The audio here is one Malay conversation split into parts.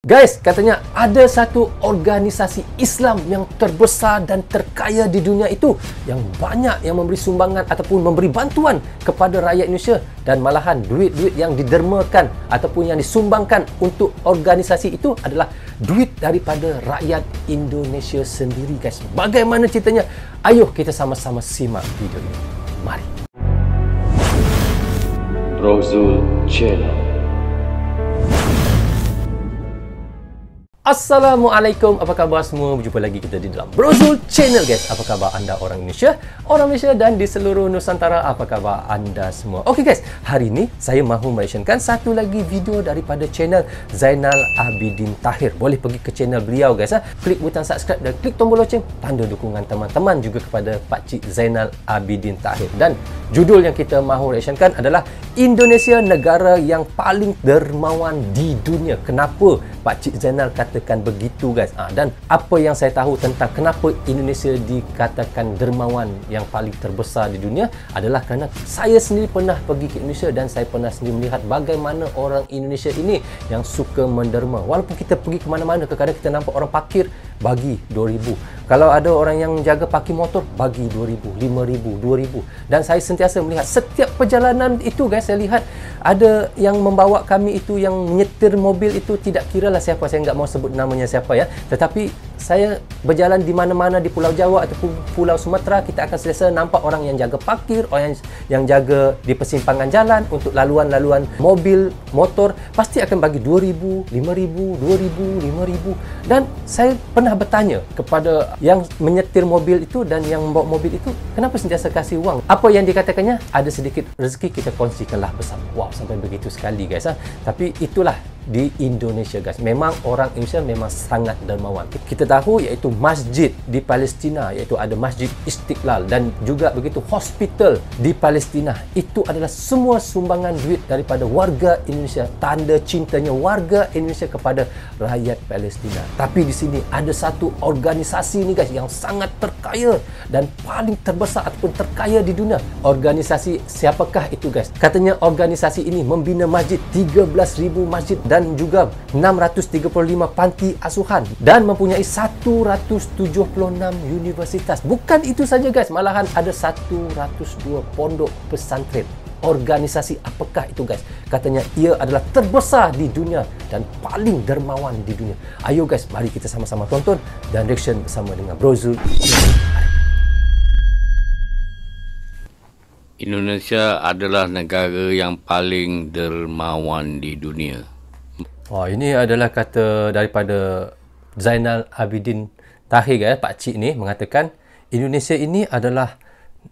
Guys, katanya ada satu organisasi Islam yang terbesar dan terkaya di dunia itu yang banyak yang memberi sumbangan ataupun memberi bantuan kepada rakyat Indonesia, dan malahan duit-duit yang didermakan ataupun yang disumbangkan untuk organisasi itu adalah duit daripada rakyat Indonesia sendiri, guys. Bagaimana ceritanya? Ayuh kita sama-sama simak video ini. Mari. Brozul Channel. Assalamualaikum, apa khabar semua? Berjumpa lagi kita di dalam Brozul Channel, guys. Apa khabar anda orang Indonesia, dan di seluruh Nusantara? Apa khabar anda semua? Okey guys, hari ini saya mahu menyaksikan satu lagi video daripada channel Zainal Abidin Tahir. Boleh pergi ke channel beliau, guys. Klik butang subscribe dan klik tombol loceng, tanda dukungan teman-teman juga kepada Pakcik Zainal Abidin Tahir. Dan judul yang kita mahu reaksikan adalah Indonesia, negara yang paling dermawan di dunia. Kenapa Pakcik Zainal katakan begitu, guys? Dan apa yang saya tahu tentang kenapa Indonesia dikatakan dermawan yang paling terbesar di dunia adalah kerana saya sendiri pernah pergi ke Indonesia dan saya pernah sendiri melihat bagaimana orang Indonesia ini yang suka menderma. Walaupun kita pergi ke mana-mana, kadang-kadang kita nampak orang parkir bagi 2,000. Kalau ada orang yang jaga parking motor, bagi 2,000, 5,000, 2,000. Dan saya sentiasa melihat setiap perjalanan itu, guys, saya lihat ada yang membawa kami itu, yang menyetir mobil itu, tidak kiralah siapa, saya enggak mau sebut namanya siapa ya. Tetapi saya berjalan di mana-mana di Pulau Jawa ataupun Pulau Sumatera, kita akan sentiasa nampak orang yang jaga parkir, orang yang jaga di persimpangan jalan untuk laluan-laluan mobil, motor, pasti akan bagi 2,000, 5,000, 2,000, 5,000. Dan saya pernah bertanya kepada yang menyetir mobil itu dan yang membawa mobil itu, kenapa sentiasa kasih wang? Apa yang dikatakannya? Ada sedikit rezeki, kita kongsikanlah bersama. Wow, sampai begitu sekali, guys. Tapi itulah di Indonesia, guys. Memang orang Indonesia memang sangat dermawan. Kita tahu iaitu masjid di Palestina, iaitu ada Masjid Istiqlal, dan juga begitu hospital di Palestina. Itu adalah semua sumbangan duit daripada warga Indonesia, tanda cintanya warga Indonesia kepada rakyat Palestina. Tapi di sini ada satu organisasi ni, guys, yang sangat terkaya dan paling terbesar ataupun terkaya di dunia. Organisasi siapakah itu, guys? Katanya organisasi ini membina masjid, 13,000 masjid dan juga 635 panti asuhan dan mempunyai 176 universitas. Bukan itu saja, guys, malahan ada 102 pondok pesantren. Organisasi apakah itu, guys? Katanya ia adalah terbesar di dunia dan paling dermawan di dunia. Ayo, guys, mari kita sama-sama tonton dan reaction bersama dengan Brozul. Indonesia adalah negara yang paling dermawan di dunia. Oh, ini adalah kata daripada Zainal Abidin Tahir, guys. Pakcik ni mengatakan Indonesia ini adalah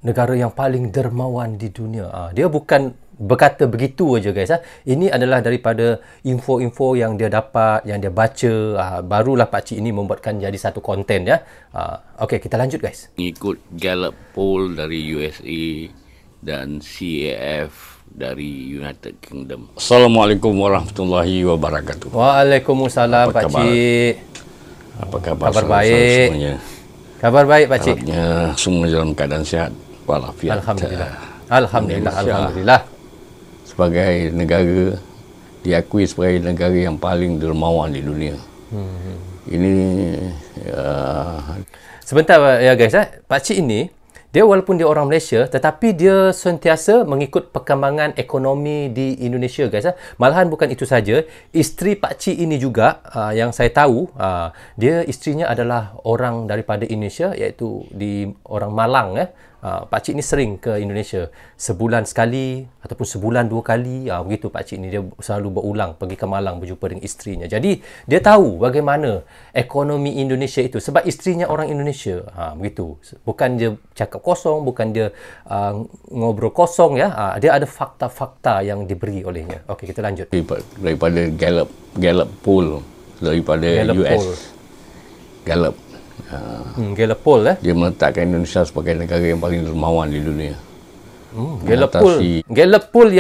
negara yang paling dermawan di dunia. Dia bukan berkata begitu aja, guys. Ini adalah daripada info-info yang dia dapat, yang dia baca. Barulah pakcik ini membuatkan jadi satu konten, ya. Okey, kita lanjut, guys. Mengikut Gallup poll dari USA dan CAF dari United Kingdom. Assalamualaikum warahmatullahi wabarakatuh. Waalaikumsalam, pakcik. Apa khabar? Kabar baik. Semuanya? Kabar baik, pakcik. Harapnya semua dalam keadaan sihat walafiat. Alhamdulillah. Alhamdulillah. Indonesia Alhamdulillah. Sebagai negara diakui sebagai negara yang paling dermawan di dunia. Ini sebentar ya, guys. Pakcik ini, dia walaupun dia orang Malaysia, tetapi dia sentiasa mengikut perkembangan ekonomi di Indonesia, guys. Malahan bukan itu saja, isteri pakcik ini juga, yang saya tahu, dia isterinya adalah orang daripada Indonesia, iaitu di orang Malang, ya. Pakcik ni sering ke Indonesia sebulan sekali ataupun sebulan 2 kali, begitu pakcik ni. Dia selalu berulang pergi ke Malang berjumpa dengan isterinya. Jadi dia tahu bagaimana ekonomi Indonesia itu sebab isterinya orang Indonesia. Begitu. Bukan dia cakap kosong, bukan dia ngobrol kosong, ya. Dia ada fakta-fakta yang diberi olehnya. Okey, kita lanjut. Daripada Gallup poll daripada Gallup US. poll. Gallup. Gallup poll, Dia meletakkan Indonesia sebagai negara yang paling dermawan di dunia. Gallup poll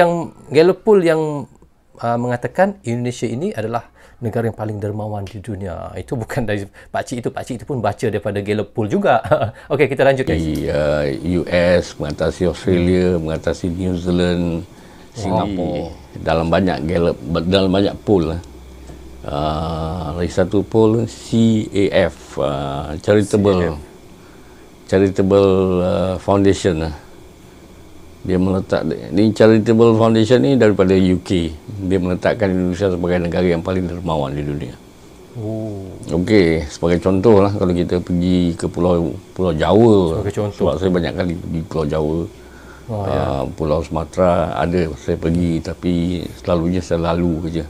yang mengatakan Indonesia ini adalah negara yang paling dermawan di dunia. Itu bukan dari pakcik itu pun baca daripada Gallup poll juga. Okey, kita lanjut, guys. Di US mengatasi Australia, mengatasi New Zealand, Singapura, dalam banyak Gallup, dalam banyak poll Lagi satu pun CAF, Charitable Foundation. Dia meletak ni, Charitable Foundation ni daripada UK. Dia meletakkan Indonesia sebagai negara yang paling dermawan di dunia. Okey, sebagai contoh lah, kalau kita pergi ke Pulau Jawa, sebab saya banyak kali pergi Pulau Jawa, Pulau Sumatera ada saya pergi, tapi selalunya saya lalu saja.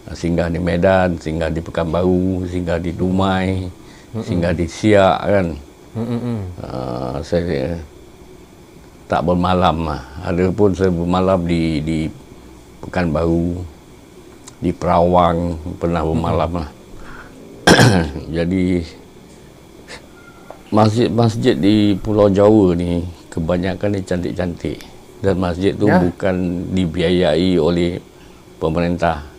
Singgah di Medan, singgah di Pekanbaru, singgah di Dumai, singgah di Siak kan. Saya tak bermalam lah. Ada pun saya bermalam di Pekanbaru, di Perawang pernah bermalam lah. Jadi masjid-masjid di Pulau Jawa ni kebanyakan ni cantik-cantik, dan masjid tu bukan dibiayai oleh pemerintah.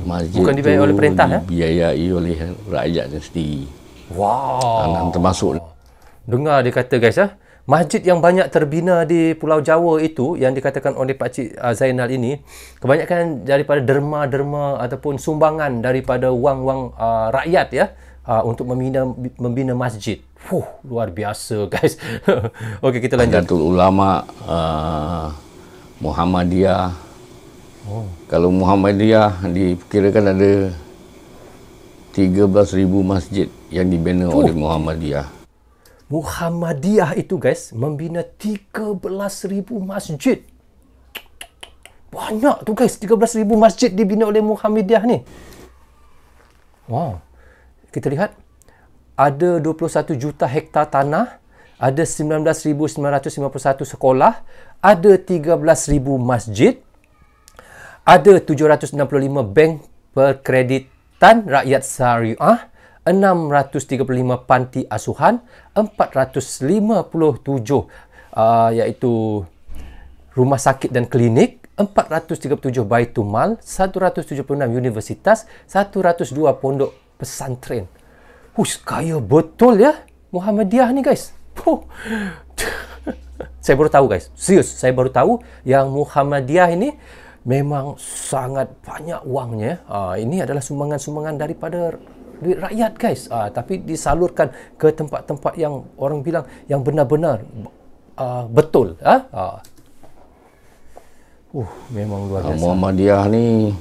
Masjid bukan dibiayai oleh perintah, dibiayai oleh rakyatnya sendiri. Wow. Termasuk dengar dia kata guys, masjid yang banyak terbina di Pulau Jawa itu yang dikatakan oleh Pakcik Zainal ini kebanyakan daripada derma-derma ataupun sumbangan daripada wang-wang rakyat ya, untuk membina masjid. Luar biasa guys. Okey, kita lanjut. Nahdlatul Ulama, Muhammadiyah. Kalau Muhammadiyah diperkirakan ada 13,000 masjid yang dibina oleh Muhammadiyah. Muhammadiyah itu guys membina 13,000 masjid. Banyak tu guys, 13,000 masjid dibina oleh Muhammadiyah ni. Wow. Kita lihat ada 21 juta hektar tanah, ada 19,951 sekolah, ada 13,000 masjid, ada 765 bank perkreditan rakyat syariah, 635 panti asuhan, 457 iaitu rumah sakit dan klinik, 437 baitul mal, 176 universitas, 102 pondok pesantren. Kaya betul ya Muhammadiyah ni guys. Saya baru tahu guys. Serius, saya baru tahu yang Muhammadiyah ini memang sangat banyak wangnya. Ini adalah sumbangan-sumbangan daripada rakyat guys. Tapi disalurkan ke tempat-tempat yang orang bilang yang benar-benar betul. Memang luar biasa. Muhammadiyah ni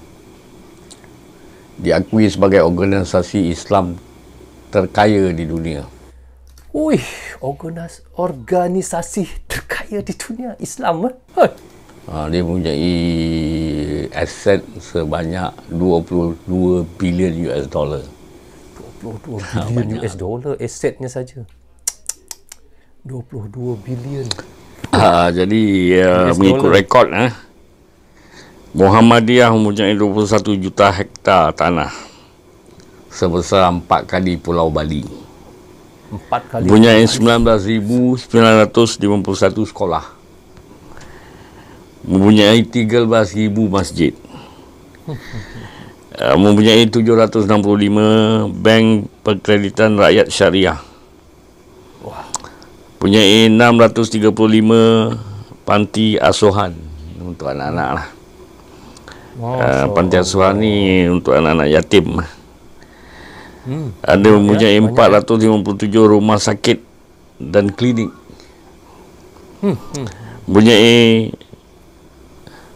diakui sebagai organisasi Islam terkaya di dunia. Organisasi terkaya di dunia Islam. Dia mempunyai aset sebanyak 22 bilion US dollar. 22 bilion US dollar asetnya saja. 22 bilion. Jadi mengikut rekod Muhammadiyah mempunyai 21 juta hektar tanah sebesar 4 kali Pulau Bali. 4 kali. Mempunyai 19,951 sekolah. Mempunyai 13,000 masjid. Mempunyai 765 bank perkreditan rakyat syariah. Mempunyai 635 panti asuhan untuk anak-anak lah. Panti asuhan ni untuk anak-anak yatim. Ada mempunyai 457 rumah sakit dan klinik. Mempunyai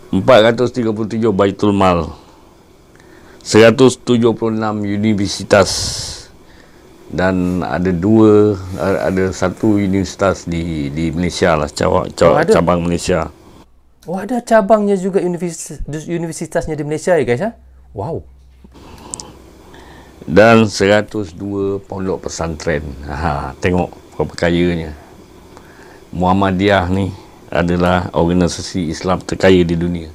437 baitul mal, 176 universitas, dan ada satu universitas di Malaysia lah, cabang Malaysia. Ada cabangnya juga, universitasnya di Malaysia ya guys. Wow. Dan 102 pondok pesantren. Tengok berapa kayanya. Muhammadiyah ni adalah organisasi Islam terkaya di dunia.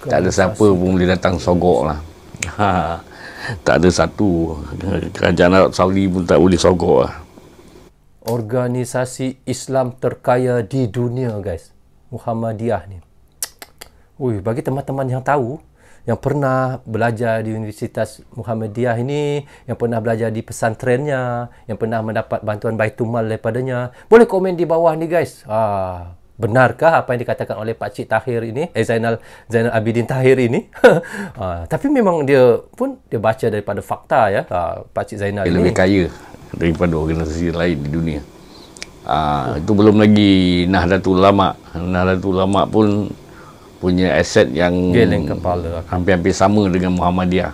Tak ada siapa pun boleh datang sogok lah. Tak ada satu. Kerajaan Arab Saudi pun tak boleh sogok lah. Organisasi Islam terkaya di dunia guys, Muhammadiyah ni. Bagi teman-teman yang tahu, yang pernah belajar di Universitas Muhammadiyah ini, yang pernah belajar di pesantrennya, yang pernah mendapat bantuan baitul mal daripadanya, boleh komen di bawah ni guys. benarkah apa yang dikatakan oleh Pak Cik Tahir ini, Zainal Abidin Tahir ini? Tapi memang dia baca daripada fakta ya, Pak Cik Zainal dia ini. lebih kaya daripada organisasi lain di dunia. Itu belum lagi Nahdlatul Ulama. Nahdlatul Ulama pun punya aset yang geleng kepala, hampir-hampir sama dengan Muhammadiyah.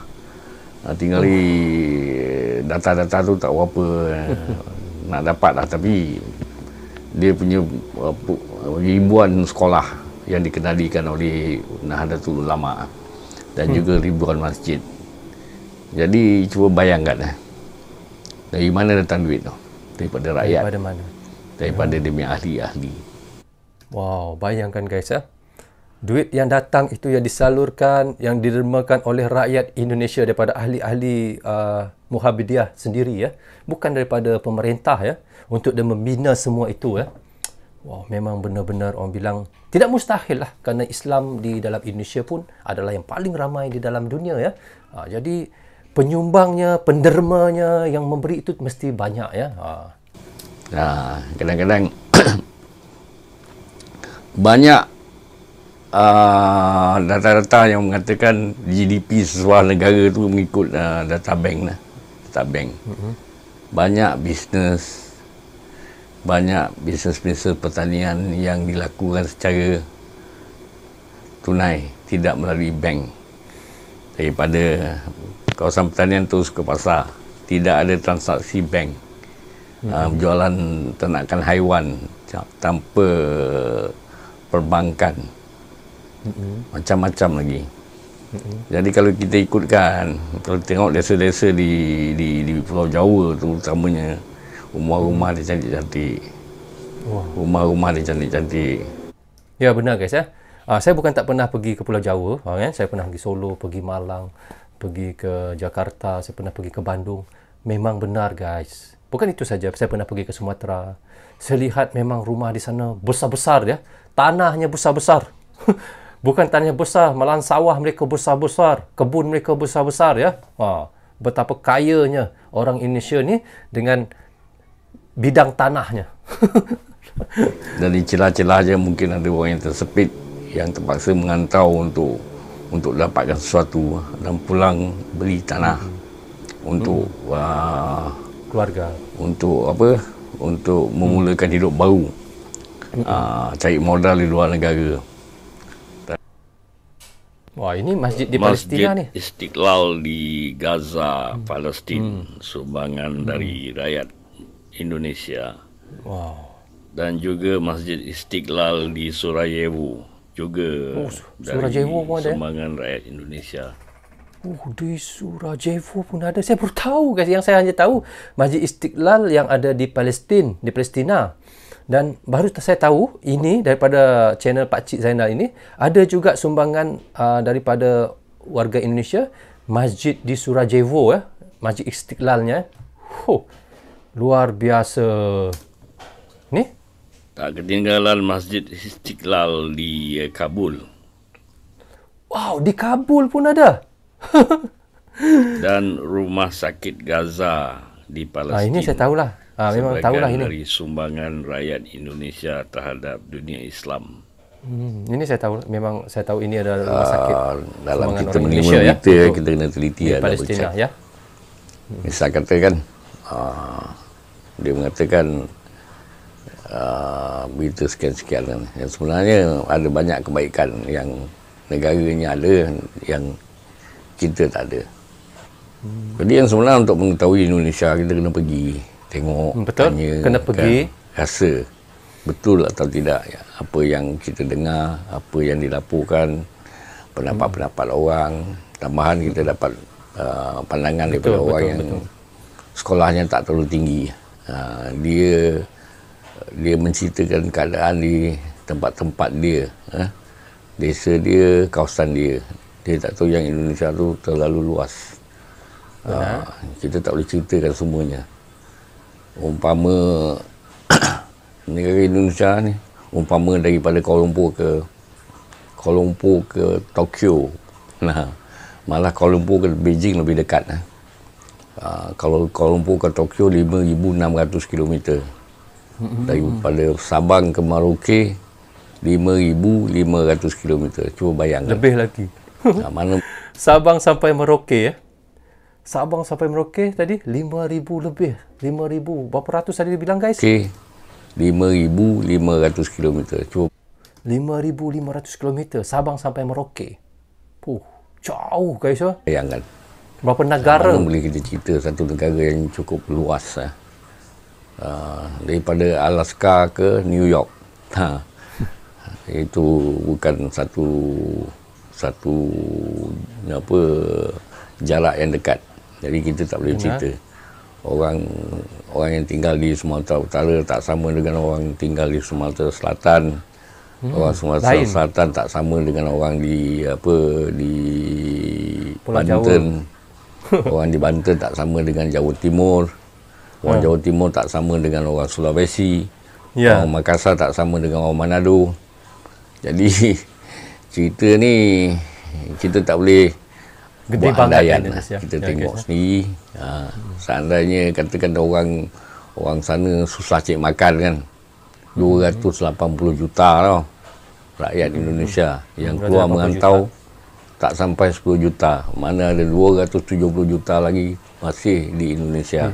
Tinggal data-data tu tak berapa nak dapat lah, tapi dia punya ribuan sekolah yang dikenalikan oleh Nahdlatul Ulama dan juga ribuan masjid. Jadi cuba bayangkan dari mana datang duit tu? Daripada rakyat. Daripada mana? Daripada demi ahli-ahli. Wow, bayangkan guys ya. Duit yang datang itu yang disalurkan, yang didermakan oleh rakyat Indonesia daripada ahli-ahli Muhammadiyah sendiri ya. Bukan daripada pemerintah ya, untuk dia membina semua itu ya. Wow, memang benar-benar orang bilang tidak mustahil lah, kerana Islam di dalam Indonesia pun adalah yang paling ramai di dalam dunia ya. Jadi penyumbangnya, pendermanya yang memberi itu mesti banyak ya. Kadang-kadang banyak data-data yang mengatakan GDP sebuah negara tu mengikut data bank. Banyak bisnes pertanian yang dilakukan secara tunai, tidak melalui bank. Daripada kawasan pertanian terus ke pasar, tidak ada transaksi bank. Jualan ternakan haiwan tanpa perbankan, macam-macam lagi. Jadi kalau kita ikutkan, kalau tengok desa-desa di Pulau Jawa tu, utamanya rumah-rumah dia cantik-cantik. Rumah-rumah dia cantik-cantik. Ya benar guys ya. Saya bukan tak pernah pergi ke Pulau Jawa, saya pernah pergi Solo, pergi Malang, pergi ke Jakarta, saya pernah pergi ke Bandung. Memang benar guys. Bukan itu saja, saya pernah pergi ke Sumatera. Saya lihat memang rumah di sana besar-besar ya. Tanahnya besar-besar. Bukan tanahnya besar, malahan sawah mereka besar-besar, kebun mereka besar-besar ya. Betapa kayanya orang Indonesia ni dengan bidang tanahnya. Dan di celah-celah aja mungkin ada orang yang tersepit, yang terpaksa mengantau untuk dapatkan sesuatu dan pulang beli tanah untuk keluarga, untuk memulakan hidup baru, cari modal di luar negara. Wah, ini masjid di Palestin ni. Masjid Istiqlal di Gaza, Palestin, sumbangan dari rakyat Indonesia. Wow. Dan juga Masjid Istiqlal di Sarajevo, juga dari sumbangan rakyat Indonesia. Di Sarajevo pun ada. Saya baru tahu guys. Yang saya hanya tahu Masjid Istiqlal yang ada di Palestin, di Palestina. Dan baru saya tahu ini daripada channel Pak Cik Zainal ini, ada juga sumbangan daripada warga Indonesia, masjid di Sarajevo ya, Masjid Istiqlalnya. Luar biasa. Ni? Tak ketinggalan Masjid Istiqlal di Kabul. Wow, di Kabul pun ada. Dan Rumah Sakit Gaza di Palestin. Ini saya tahulah. Memang tahulah ini. Dari sumbangan rakyat Indonesia terhadap dunia Islam. Ini saya tahu. Memang saya tahu ini adalah rumah sakit. Dalam kita menerima berita ya, kita kena teliti di Palestina ya. Misal katakan dia mengatakan berita sekian-sekian kan. Yang sebenarnya ada banyak kebaikan yang negaranya ada yang kita tak ada. Jadi yang sebenarnya untuk mengetahui Indonesia, kita kena pergi tengok, betul, tanya, kena pergi, rasa betul atau tidak ya, apa yang kita dengar, apa yang dilaporkan, pendapat-pendapat orang. Tambahan kita dapat pandangan daripada orang yang sekolahnya tak terlalu tinggi. Dia menceritakan keadaan di tempat-tempat dia, desa dia, kawasan dia. Dia tak tahu yang Indonesia tu terlalu luas. Kita tak boleh ceritakan semuanya. Umpama negara Indonesia ni, umpama daripada Kuala Lumpur ke Tokyo, malah Kuala Lumpur ke Beijing lebih dekat. Kalau Kuala Lumpur ke Tokyo 5,600 km. Daripada Sabang ke Merauke 5,500 kilometer. Cuba bayangkan. Lebih lagi. Mana Sabang sampai Merauke ya. Sabang sampai Merauke tadi 5,000 lebih. 5,000. Berapa ratus tadi dia bilang guys? okey. 5,500 kilometer. Cuba 5,500 kilometer Sabang sampai Merauke. Jauh guys ya. bayangkan. Berapa negara? Mana boleh kita cerita satu negara yang cukup luas daripada Alaska ke New York. Itu bukan satu jarak yang dekat. Jadi kita tak boleh cerita. Orang yang tinggal di Sumatera Utara tak sama dengan orang tinggal di Sumatera Selatan. Orang Sumatera Selatan tak sama dengan orang di Pulau Banten. Orang di Banten tak sama dengan Jawa Timur. Orang Jawa Timur tak sama dengan orang Sulawesi. Orang Makassar tak sama dengan orang Manado. Jadi cerita ni kita tak boleh buat andaian lah. Kita tengok sendiri. Seandainya katakan orang sana susah cek makan kan, 280 juta tau rakyat Indonesia yang keluar merantau tak sampai 10 juta. Mana ada 270 juta lagi masih di Indonesia.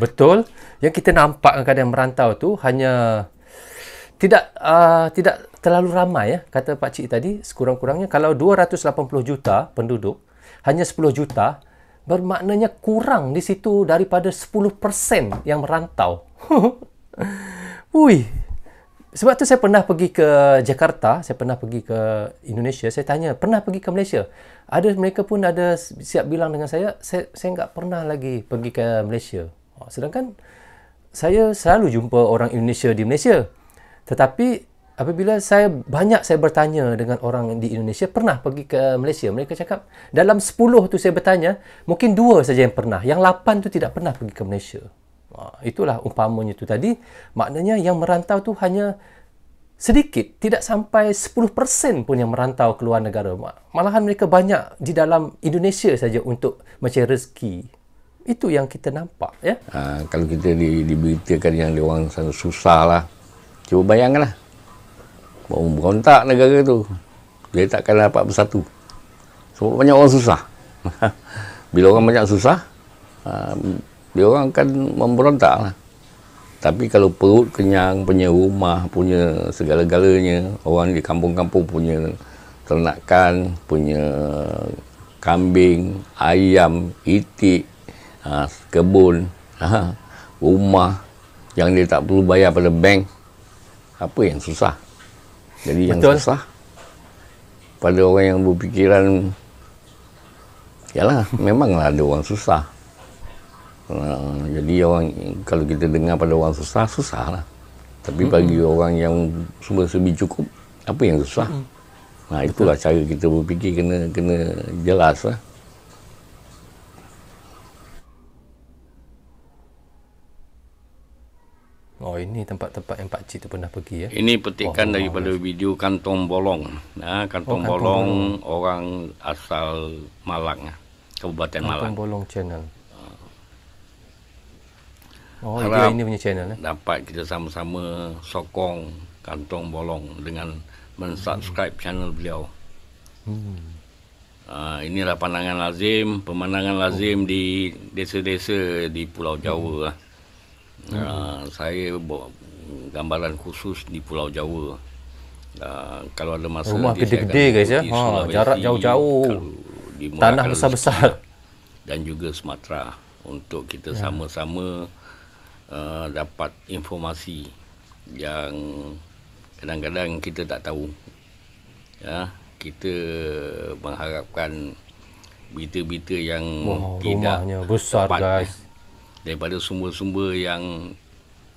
Betul. Yang kita nampak kadang merantau tu hanya tidak terlalu ramai ya, kata Pak Cik tadi. Sekurang-kurangnya kalau 280 juta penduduk, hanya 10 juta, bermaknanya kurang di situ daripada 10% yang merantau. Ui. Sebab tu saya pernah pergi ke Jakarta, saya pernah pergi ke Indonesia, saya tanya, pernah pergi ke Malaysia? Mereka pun ada siap bilang dengan saya enggak pernah lagi pergi ke Malaysia. Sedangkan saya selalu jumpa orang Indonesia di Malaysia. Tetapi apabila saya bertanya dengan orang di Indonesia pernah pergi ke Malaysia, mereka cakap dalam 10 tu saya bertanya, mungkin 2 saja yang pernah, yang 8 tu tidak pernah pergi ke Malaysia. Itulah umpamanya tu tadi, maknanya yang merantau tu hanya sedikit, tidak sampai 10% pun yang merantau keluar negara. Malahan mereka banyak di dalam Indonesia saja untuk mencari rezeki. Itu yang kita nampak ya. Kalau kita diberitakan yang dia orang sana susah lah, cuba bayangkanlah, mau berontak negara tu, dia takkan dapat bersatu sebab banyak orang susah. Bila orang banyak susah, dia orang akan memberontak lah. Tapi kalau perut kenyang, punya rumah, punya segala-galanya, orang di kampung-kampung punya ternakan, punya kambing, ayam, itik, kebun, rumah yang dia tak perlu bayar pada bank, apa yang susah? Jadi yang susah pada orang yang berfikiran, yalah, memanglah ada orang susah. Jadi kalau kita dengar pada orang susah, susahlah. Tapi bagi orang yang semua serba cukup, apa yang susah? Itulah cara kita berfikir, kena jelas lah. Ini tempat-tempat yang Pak Cik tu pernah pergi ya. Ini petikan daripada video Kantong Bolong. Kantong Bolong orang asal Malang, Kabupaten Malang. Kantong Bolong channel. Dia ini punya channel. Dapat kita sama-sama sokong Kantong Bolong dengan mensubscribe channel beliau. Inilah pemandangan lazim di desa-desa di Pulau Jawa. Saya bawa gambaran khusus di Pulau Jawa. Kalau ada masa rumah gede-gede guys ya. Jarak jauh-jauh. Tanah besar-besar. Dan juga Sumatera, untuk kita sama-sama dapat informasi yang kadang-kadang kita tak tahu. Kita mengharapkan berita-berita yang tidak besar tepat, guys, daripada sumber-sumber yang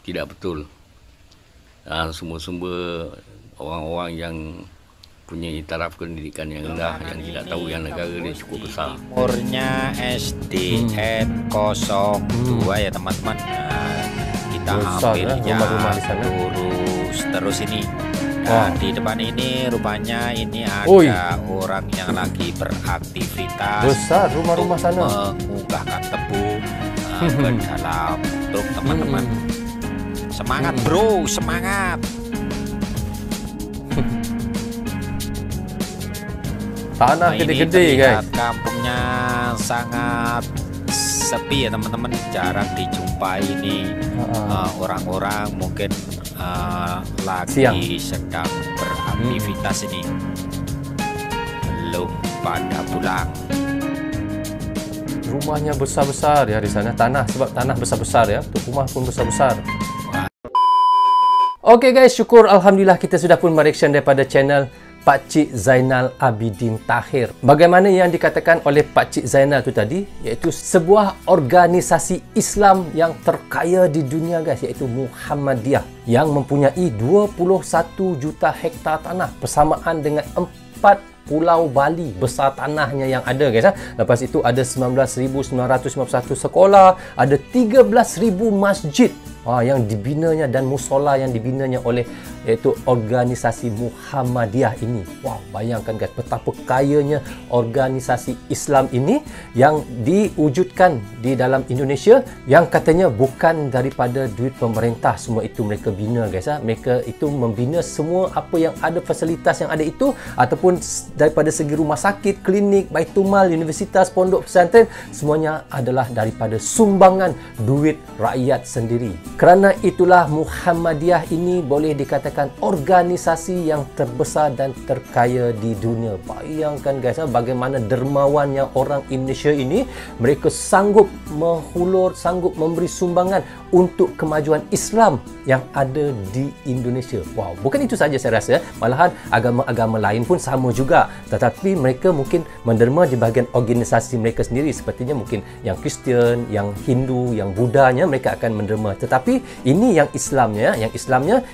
tidak betul. Sumber-sumber orang-orang yang punya taraf pendidikan yang rendah, yang tidak tahu yang negara dia cukup besar. Umurnya SDN 02 ya teman-teman. Kita ambilnya lurus terus ini. Di depan ini rupanya ini ada orang yang lagi beraktivitas. Besar rumah-rumah sana. Mengunggahkan tebu ke dalam truk teman-teman. Semangat bro, semangat. Tanah gede-gede, guys. Kampungnya sangat sepi ya teman-teman, jarang dijumpai ini orang-orang mungkin lagi sedang beraktivitas ini, belum pada pulang. Rumahnya besar-besar ya di sana, sebab tanah besar-besar ya, untuk rumah pun besar-besar. Oke guys, syukur Alhamdulillah kita sudah pun mereaction daripada channel Pakcik Zainal Abidin Tahir. Bagaimana yang dikatakan oleh Pakcik Zainal itu tadi, iaitu sebuah organisasi Islam yang terkaya di dunia guys, iaitu Muhammadiyah, yang mempunyai 21 juta hektar tanah bersamaan dengan 4 Pulau Bali besar tanahnya yang ada guys. Lepas itu ada 19,951 sekolah, ada 13,000 masjid yang dibinanya dan musola yang dibinanya oleh iaitu organisasi Muhammadiyah ini. Wow, bayangkan guys betapa kayanya organisasi Islam ini yang diwujudkan di dalam Indonesia, yang katanya bukan daripada duit pemerintah semua itu mereka bina guys. Mereka itu membina semua apa yang ada, fasilitas yang ada itu, ataupun daripada segi rumah sakit, klinik, Baitumal, universitas, pondok pesantren, semuanya adalah daripada sumbangan duit rakyat sendiri. Kerana itulah Muhammadiyah ini boleh dikatakan organisasi yang terbesar dan terkaya di dunia. Bayangkan guys, bagaimana dermawannya orang Indonesia ini. Mereka sanggup menghulur, sanggup memberi sumbangan untuk kemajuan Islam yang ada di Indonesia. Wow, bukan itu saja saya rasa, malahan agama-agama lain pun sama juga. Tetapi mereka mungkin menderma di bahagian organisasi mereka sendiri. Sepertinya mungkin yang Kristian, yang Hindu, yang Budanya mereka akan menderma. Tetapi ini yang Islamnya,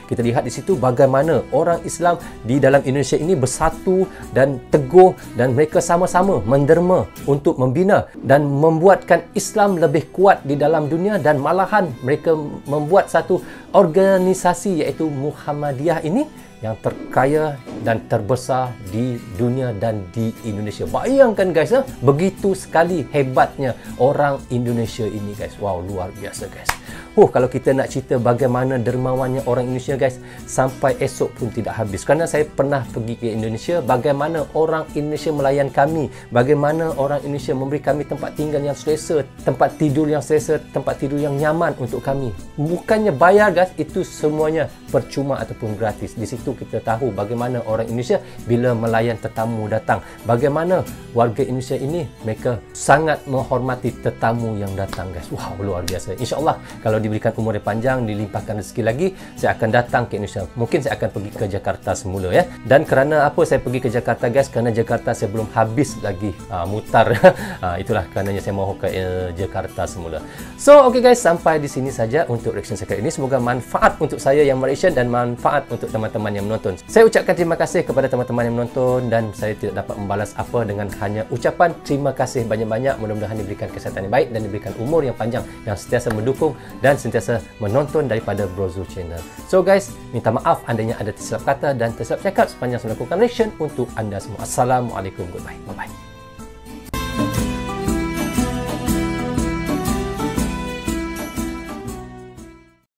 kita lihat di situ bagaimana orang Islam di dalam Indonesia ini bersatu dan teguh, dan mereka sama-sama menderma untuk membina dan membuatkan Islam lebih kuat di dalam dunia, dan malahan mereka membuat satu organisasi iaitu Muhammadiyah ini yang terkaya dan terbesar di dunia dan di Indonesia. Bayangkan guys, begitu sekali hebatnya orang Indonesia ini guys. Wow, luar biasa guys. Kalau kita nak cerita bagaimana dermawannya orang Indonesia guys, sampai esok pun tidak habis. Kerana saya pernah pergi ke Indonesia, bagaimana orang Indonesia melayan kami, bagaimana orang Indonesia memberi kami tempat tinggal yang selesa, tempat tidur yang selesa, tempat tidur yang nyaman untuk kami. Bukannya bayar guys, itu semuanya percuma ataupun gratis. Di situ kita tahu bagaimana orang Indonesia bila melayan tetamu datang, bagaimana warga Indonesia ini mereka sangat menghormati tetamu yang datang guys. Wow, luar biasa. InsyaAllah kalau diberikan umur yang panjang, dilimpahkan rezeki lagi, saya akan datang ke Indonesia. Mungkin saya akan pergi ke Jakarta semula ya. Dan kerana apa saya pergi ke Jakarta guys? Kerana Jakarta saya belum habis lagi mutar. Itulah karenanya saya mahu ke Jakarta semula. So okay guys, sampai di sini saja untuk reaction saya kali ini. Semoga manfaat untuk saya yang mereaction dan manfaat untuk teman-teman yang menonton. Saya ucapkan terima kasih kepada teman-teman yang menonton, dan saya tidak dapat membalas apa dengan hanya ucapan terima kasih banyak-banyak. Mudah-mudahan diberikan kesihatan yang baik dan diberikan umur yang panjang, yang sentiasa mendukung dan sentiasa menonton daripada Brozul Channel. So guys, minta maaf andainya ada tersilap kata dan tersilap cakap sepanjang saya melakukan reaction untuk anda semua. Assalamualaikum, goodbye, bye-bye.